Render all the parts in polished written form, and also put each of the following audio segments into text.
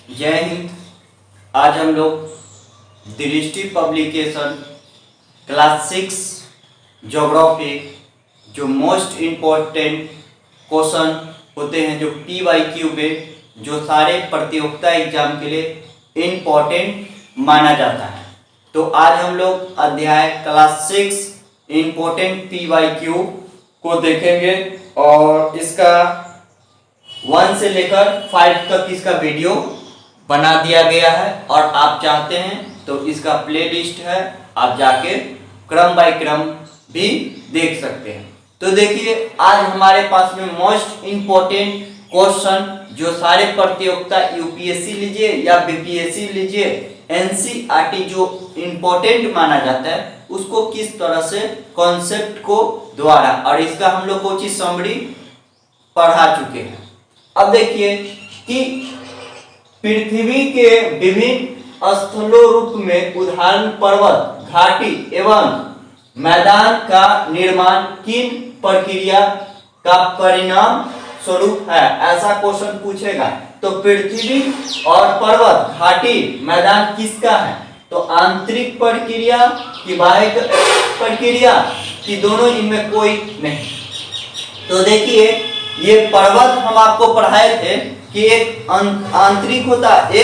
जय हिंद। आज हम लोग दृष्टि पब्लिकेशन क्लास 6 ज्योग्राफी जो मोस्ट इम्पोर्टेंट क्वेश्चन होते हैं जो PYQ पे जो सारे प्रतियोगिता एग्जाम के लिए इम्पोर्टेंट माना जाता है। तो आज हम लोग अध्याय क्लास 6 इम्पोर्टेंट PYQ को देखेंगे और इसका 1 से लेकर 5 तक इसका वीडियो बना दिया गया है और आप चाहते हैं तो इसका प्लेलिस्ट है, आप जाके क्रम बाय क्रम भी देख सकते हैं। तो देखिए आज हमारे पास में मोस्ट इम्पोर्टेंट क्वेश्चन जो सारे प्रतियोगिता यूपीएससी लीजिए या बीपीएससी लीजिए एनसीईआरटी जो इम्पोर्टेंट माना जाता है उसको किस तरह से कॉन्सेप्ट को द्वारा और इसका हम लोग को चीज समरी पढ़ा चुके हैं। अब देखिए कि पृथ्वी के विभिन्न स्थलों रूप में उदाहरण पर्वत, घाटी एवं मैदान का निर्माण किन प्रक्रिया का परिणाम स्वरूप है, ऐसा क्वेश्चन पूछेगा। तो पृथ्वी और पर्वत, घाटी, मैदान किसका है? तो आंतरिक प्रक्रिया की बाह्य प्रक्रिया की दोनों, इनमें कोई नहीं। तो देखिए ये पर्वत हम आपको पढ़ाए थे कि एक आंतरिक होता है,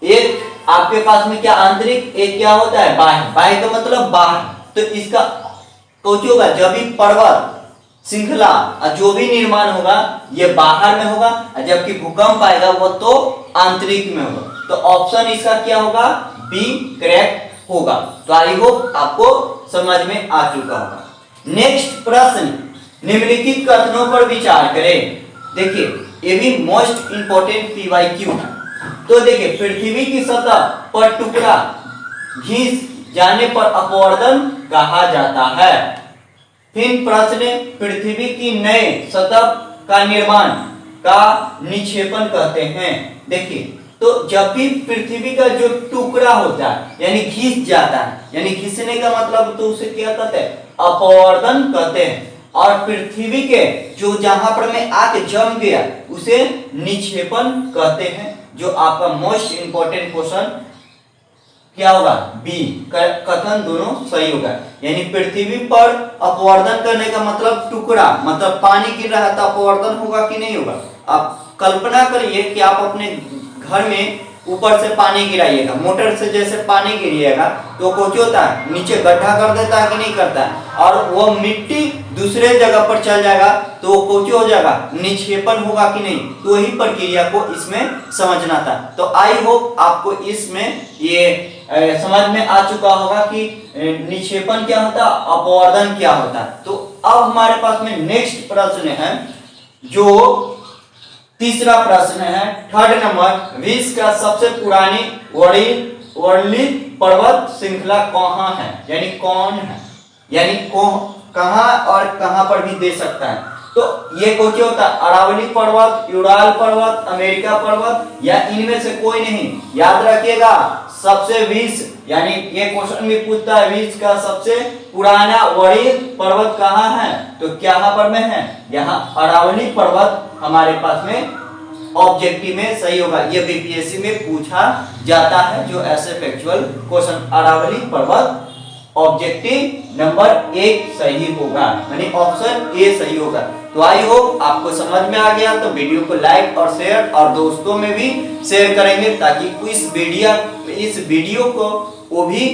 एक आपके पास में क्या आंतरिक, एक क्या होता है बाह्य। बाह्य का मतलब बाहर। तो इसका सोच होगा जब भी पर्वत श्रृंखला जो भी निर्माण होगा ये बाहर में होगा, जबकि भूकंप आएगा वो तो आंतरिक में होगा। तो ऑप्शन इसका क्या होगा, बी करेक्ट होगा। तो आई होप आपको समझ में आ चुका होगा। नेक्स्ट प्रश्न, निम्नलिखित कथनों पर विचार करें। देखिए ये भी मोस्ट इंपोर्टेंट PYQ है। तो देखिए पृथ्वी की सतह पर टुकड़ा घिस जाने पर अपवर्तन कहा जाता है। फिर प्रश्न, पृथ्वी की नए सतह का निर्माण का निक्षेपण कहते हैं। देखिए तो जब भी पृथ्वी का जो टुकड़ा होता है यानी घिस जाता है, यानी घिसने का मतलब तो उसे क्या कहते हैं, अपवर्तन कहते हैं। और पृथ्वी के जो जहां पर में आके जम गया उसे निक्षेपण कहते हैं। जो आपका मोस्ट इंपोर्टेंट क्वेश्चन क्या होगा, बी कथन दोनों सही होगा। यानी पृथ्वी पर अपवर्तन करने का मतलब टुकड़ा, मतलब पानी गिर रहा है तो अपवर्तन होगा कि नहीं होगा। आप कल्पना करिए कि आप अपने घर में ऊपर से पानी गिराइएगा, मोटर से जैसे पानी गिरिएगा तो कुछ होता है नीचे गड्ढा कर देता है कि नहीं करता है, और वो मिट्टी दूसरे जगह पर चल जाएगा तो कुछ हो जाएगा, निक्षेपण होगा कि नहीं। तो वही प्रक्रिया को इसमें समझना था। तो आई होप आपको इसमें ये समझ में आ चुका होगा कि निक्षेपण क्या होता है, अपवर्तन क्या होता है। तो अब हमारे पास में नेक्स्ट प्रश्न है, जो तीसरा प्रश्न है, 3rd नंबर, विश्व का सबसे पुरानी वर्णित पर्वत श्रृंखला कहाँ है, यानी कौन है, यानी कहाँ और कहाँ पर भी दे सकता है। तो ये कौन होता है, अरावली पर्वत, यूराल पर्वत, अमेरिका पर्वत या इनमें से कोई नहीं। याद रखिएगा सबसे विश्व, यानी ये क्वेश्चन भी पूछता है विश्व का सबसे पुराना वर्णित पर्वत कहाँ है, तो क्या पर में है, यहाँ अरावली पर्वत हमारे पास में ऑब्जेक्टिव में सही होगा। ये बीपीएससी में पूछा जाता है जो ऐसे फैक्चुअल क्वेश्चन, अरावली पर्वत ऑब्जेक्टिव नंबर 1 सही होगा, यानी ऑप्शन ए सही होगा। तो आई होप आपको समझ में आ गया। तो वीडियो को लाइक और शेयर और दोस्तों में भी शेयर करेंगे ताकि इस वीडियो को वो भी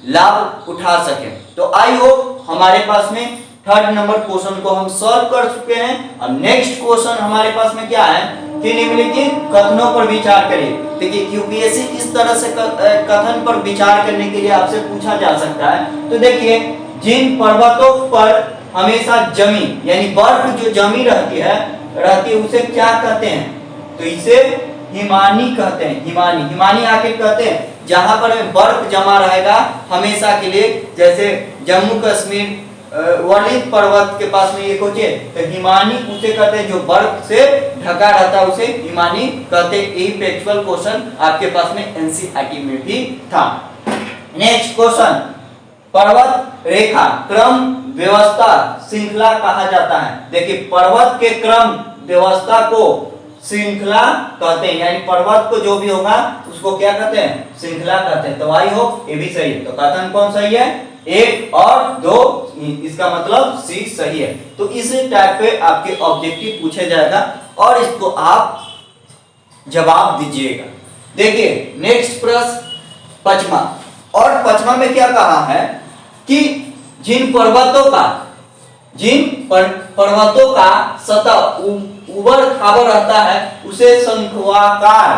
लाभ उठा सके। तो आई होप हमारे पास में 3rd नंबर क्वेश्चन को हम सॉल्व कर चुके हैं। अब नेक्स्ट क्वेश्चन हमारे पास में क्या है कि निम्नलिखित कथनों पर विचार करिए। देखिए यूपीएससी इस तरह से कथन पर विचार करने के लिए आपसे पूछा जा सकता है। तो देखिए जिन पर्वतों पर हमेशा जमी यानी बर्फ जो जमी रहती है उसे क्या कहते हैं, तो इसे हिमानी कहते हैं। हिमानी आखिर कहते हैं जहां पर बर्फ जमा रहेगा हमेशा के लिए, जैसे जम्मू कश्मीर वर्णित पर्वत के पास में ये खोजे तो हिमानी उसे कहते हैं, जो बर्फ से ढका रहता है उसे हिमानी कहते हैं। यही फैक्चुअल क्वेश्चन आपके पास में एनसीईआरटी में भी था। नेक्स्ट क्वेश्चन, पर्वत रेखा क्रम व्यवस्था श्रृंखला कहा जाता है। देखिए पर्वत के क्रम व्यवस्था को श्रृंखला कहते हैं, यानी पर्वत को जो भी होगा उसको क्या कहते हैं, श्रृंखला कहते हैं। तो आई होप ये भी सही है। तो कथन कौन सही है, 1 और 2, इसका मतलब सी सही है। तो इस टाइप पे आपके ऑब्जेक्टिव पूछे जाएगा और इसको आप जवाब दीजिएगा। देखिए नेक्स्ट प्रश्न 5वां, और 5वां में क्या कहा है कि जिन पर्वतों का सतह उबड़ खाबड़ रहता है उसे शंक्वाकार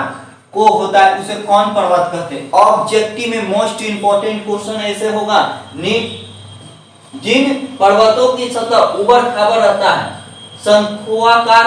को होता है, उसे कौन पर्वत कहते हैं। ऑब्जेक्टिव में मोस्ट इंपोर्टेंट क्वेश्चन ऐसे होगा, जिन पर्वतों की सतह उबड़ खाबड़ रहता है, शंक्वाकार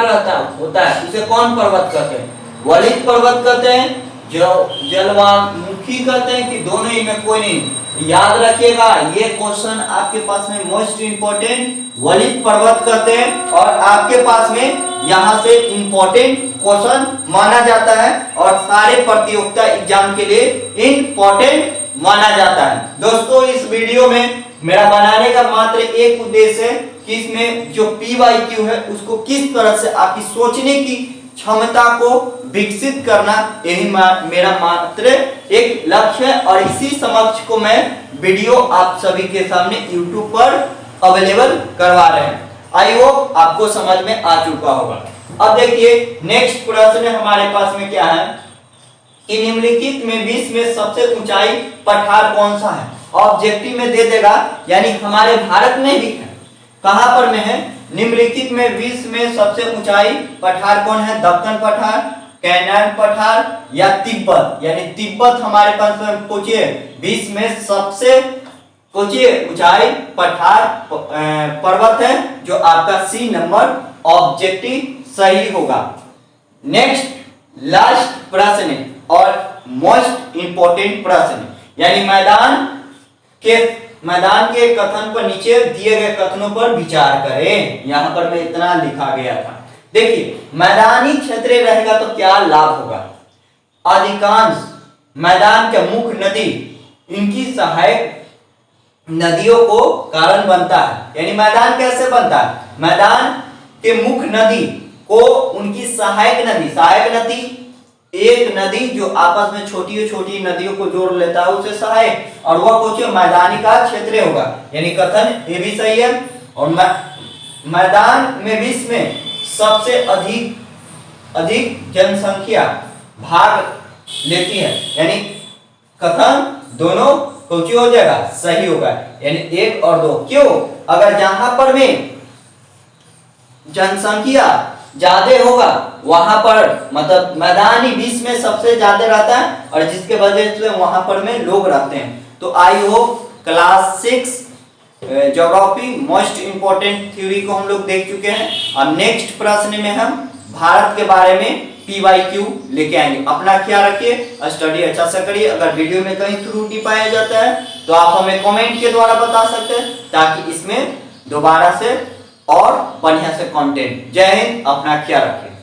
होता है, उसे कौन पर्वत कहते हैं। वलित पर्वत कहते हैं, जलवामुखी कहते हैं, कि दोनों ही में कोई नहीं। याद रखिएगा ये क्वेश्चन आपके पास में मोस्ट इंपोर्टेंट वलित पर्वत कहते हैं और आपके पास में यहां से इंपॉर्टेंट क्वेश्चन माना जाता है और सारे प्रतियोगिता एग्जाम के लिए इंपॉर्टेंट माना जाता है। दोस्तों इस वीडियो में मेरा बनाने का मात्र एक उद्देश्य है कि इसमें जो PYQ है उसको किस तरह से आपकी सोचने की क्षमता को विकसित करना, यही मेरा मात्र एक लक्ष्य है और इसी समक्ष को मैं वीडियो आप सभी के सामने YouTube पर अवेलेबल करवा रहे हैं। आई होप आपको समझ में आ चुका होगा। अब देखिए नेक्स्ट प्रश्न हमारे पास में क्या है कि निम्नलिखित में विश्व में सबसे ऊंचाई पठार कौन सा है। ऑब्जेक्टिव में दे देगा, यानी हमारे भारत में भी है। कहां पर में है, निम्नलिखित में विश्व में सबसे ऊंचाई पठार कौन है। दक्कन पठार, कैनान पठार या तिब्बत, यानी तिब्बत हमारे पास में पूछिए विश्व में सबसे ऊंचाई पठार पर्वत है, जो आपका सी नंबर ऑब्जेक्टिव सही होगा। नेक्स्ट लास्ट प्रश्न और मोस्ट इंपोर्टेंट प्रश्न, यानी मैदान के कथन पर नीचे दिए गए कथनों पर विचार करें। यहां पर मैं इतना लिखा गया था। देखिए मैदानी क्षेत्र रहेगा तो क्या लाभ होगा। अधिकांश मैदान के मुख्य नदी इनकी सहायक नदियों को कारण बनता है, यानी मैदान कैसे बनता है, मैदान के मुख्य नदी को उनकी सहायक नदी, एक नदी जो आपस में छोटी नदियों को जोड़ लेता है उसे सहायक, और वह कुछ मैदानी का क्षेत्र होगा, यानी कथन ये भी सही है। और मैदान में विश्व में सबसे अधिक जनसंख्या भाग लेती है, यानी कथन दोनों कुछ हो जाएगा सही होगा, यानी 1 और 2। क्यों, अगर जहां पर में जनसंख्या ज्यादा होगा वहां पर मतलब मैदानी विश्व में सबसे ज्यादा रहता है और जिसके वजह से वहां पर में लोग रहते हैं। तो I hope class 6 geography most important theory को हम लोग देख चुके हैं। अब नेक्स्ट प्रश्न में हम भारत के बारे में PYQ लेके आएंगे। अपना ख्याल रखिए, स्टडी अच्छा से करिए। अगर वीडियो में कहीं त्रुटि पाया जाता है तो आप हमें कमेंट के द्वारा बता सकते हैं, ताकि इसमें दोबारा से और बढ़िया से कंटेंट। जय हिंद, अपना ख्याल रखिए।